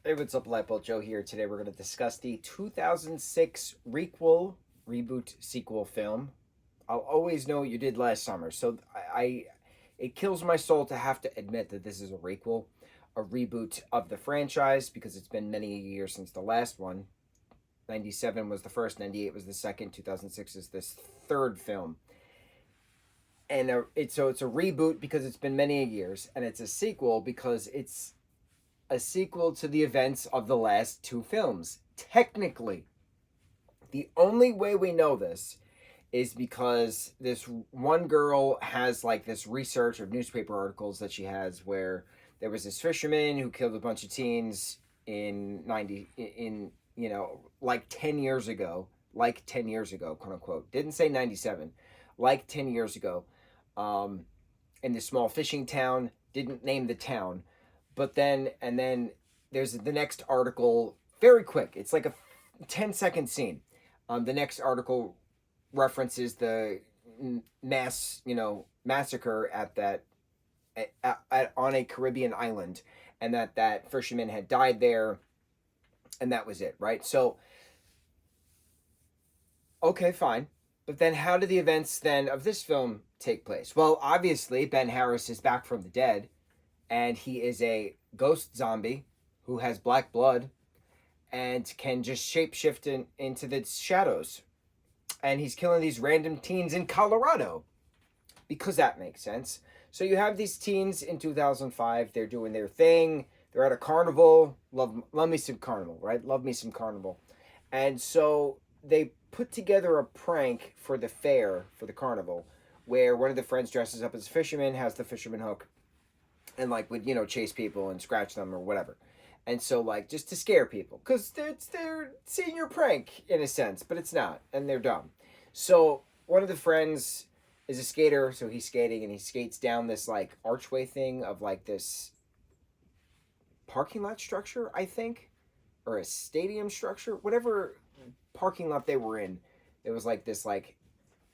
Hey, what's up, Lightbolt Joe here. Today we're going to discuss the 2006 requel, reboot, sequel film. I'll always know what you did last summer. It kills my soul to have to admit that this is a requel, a reboot of the franchise because it's been many years since the last one. 97 was the first, 98 was the second, 2006 is this third film. And it's a reboot because it's been many years, and it's a sequel because it's a sequel to the events of the last two films. Technically, the only way we know this is because this one girl has like this research of newspaper articles that she has where there was this fisherman who killed a bunch of teens in 90 in like 10 years ago, like 10 years ago, quote unquote. Didn't say 97, like 10 years ago. Um in this small fishing town, didn't name the town, but then there's the next article, very quick. It's like a 10-second scene. The next article references the massacre at that on a Caribbean island, and that fisherman had died there, and that was it, right? So okay, fine. But then how do the events then of this film take place? Well, obviously Ben Harris is back from the dead, and he is a ghost zombie who has black blood and can just shapeshift into the shadows. And he's killing these random teens in Colorado because that makes sense. So you have these teens in 2005. They're doing their thing. They're at a carnival. Love me some carnival, right? Love me some carnival. And so they put together a prank for the fair, for the carnival, where one of the friends dresses up as a fisherman, has the fisherman hook, and like would chase people and scratch them or whatever. And so like just to scare people because it's their senior prank in a sense, but it's not, and they're dumb. So one of the friends is a skater, so he's skating and he skates down this like archway thing of like this parking lot structure, I think, or a stadium structure, whatever parking lot they were in. There was like this like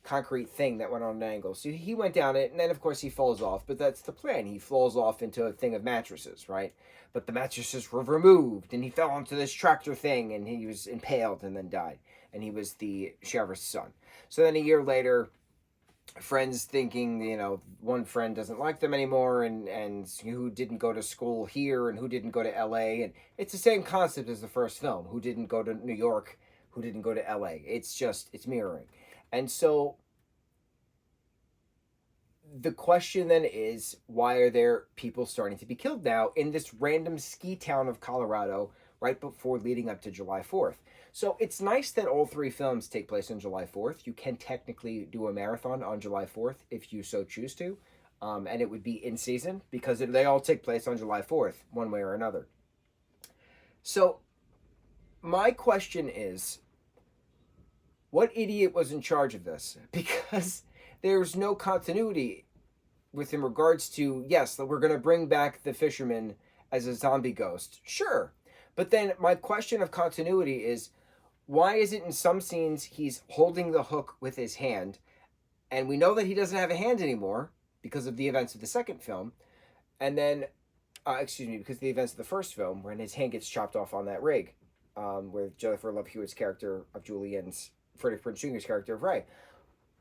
concrete thing that went on an angle. So he went down it, and then of course he falls off. But that's the plan. He falls off into a thing of mattresses, right? But the mattresses were removed, and he fell onto this tractor thing, and he was impaled and then died. And he was the sheriff's son. So then a year later, friends thinking, one friend doesn't like them anymore, and who didn't go to school here and who didn't go to LA. And it's the same concept as the first film. Who didn't go to New York, who didn't go to LA. It's mirroring. And so the question then is, why are there people starting to be killed now in this random ski town of Colorado right before leading up to July 4th? So it's nice that all three films take place on July 4th. You can technically do a marathon on July 4th if you so choose to. And it would be in season because they all take place on July 4th, one way or another. So my question is, what idiot was in charge of this? Because there's no continuity with in regards to, yes, we're going to bring back the fisherman as a zombie ghost. Sure. But then my question of continuity is, why is it in some scenes he's holding the hook with his hand, and we know that he doesn't have a hand anymore because of the events of the second film, and then, because of the events of the first film, when his hand gets chopped off on that rig, with Jennifer Love Hewitt's character of Julie and Freddie Prinze Jr.'s character of Ray.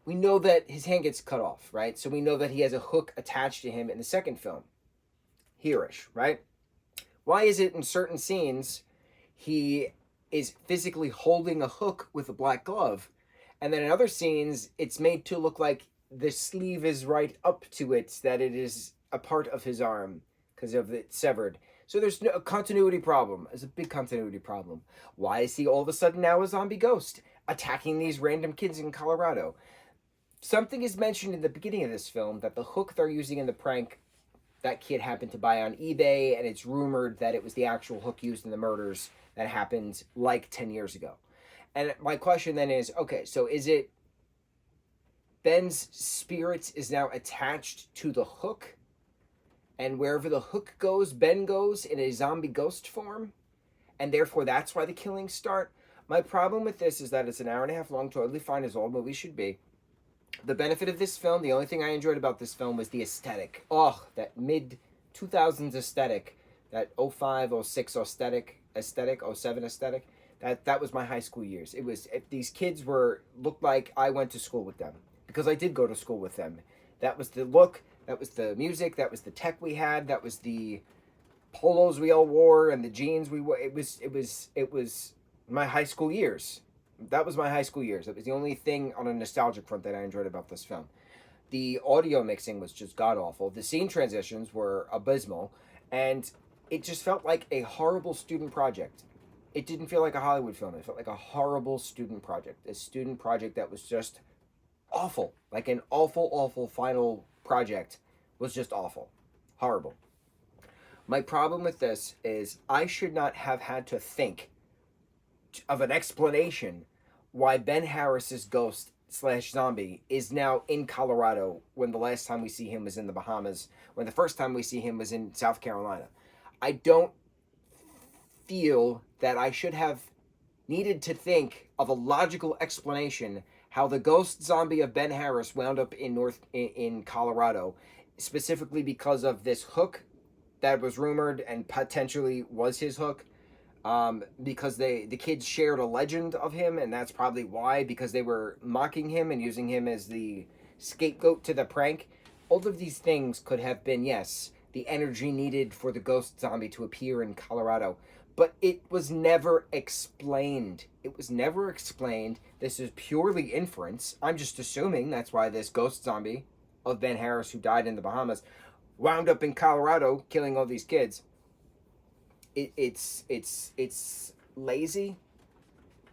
We know that his hand gets cut off, right? So we know that he has a hook attached to him in the second film. Here-ish, right? Why is it in certain scenes he is physically holding a hook with a black glove, and then in other scenes it's made to look like the sleeve is right up to it, that it is a part of his arm because of it severed. So there's no continuity problem. There's a big continuity problem. Why is he all of a sudden now a zombie ghost attacking these random kids in Colorado? Something is mentioned in the beginning of this film that the hook they're using in the prank, that kid happened to buy on eBay, and it's rumored that it was the actual hook used in the murders that happened like 10 years ago. And my question then is, okay, so is it Ben's spirit is now attached to the hook, and wherever the hook goes, Ben goes in a zombie ghost form, and therefore that's why the killings start? My problem with this is that it's an hour and a half long, totally fine, as all movies should be. The benefit of this film, the only thing I enjoyed about this film was the aesthetic. Oh, that mid-2000s aesthetic that 05, 06 aesthetic, 07 aesthetic. That was my high school years. It was, if these kids looked like I went to school with them, because I did go to school with them. That was the look, that was the music, that was the tech we had, that was the polos we all wore and the jeans we wore. It was my high school years. That was my high school years. It was the only thing on a nostalgic front that I enjoyed about this film. The audio mixing was just god awful. The scene transitions were abysmal, and it just felt like a horrible student project. It didn't feel like a Hollywood film. It felt like a horrible student project. A student project that was just awful. Like an awful, awful final project was just awful. Horrible. My problem with this is I should not have had to think of an explanation why Ben Harris's ghost slash zombie is now in Colorado when the last time we see him was in the Bahamas, when the first time we see him was in South Carolina. I don't feel that I should have needed to think of a logical explanation how the ghost zombie of Ben Harris wound up in Colorado, specifically because of this hook that was rumored and potentially was his hook. Because the kids shared a legend of him, and that's probably why, because they were mocking him and using him as the scapegoat to the prank. All of these things could have been, yes, the energy needed for the ghost zombie to appear in Colorado, but it was never explained. It was never explained. This is purely inference. I'm just assuming that's why this ghost zombie of Ben Harris, who died in the Bahamas, wound up in Colorado killing all these kids. It's lazy,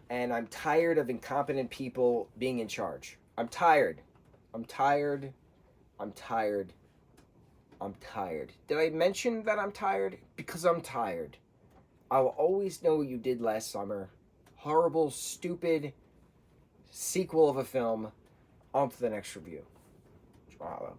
and I'm tired of incompetent people being in charge. I'm tired. I'm tired. I'm tired. I'm tired. Did I mention that I'm tired? Because I'm tired. I will always know what you did last summer. Horrible, stupid sequel of a film. On to the next review. Mahalo.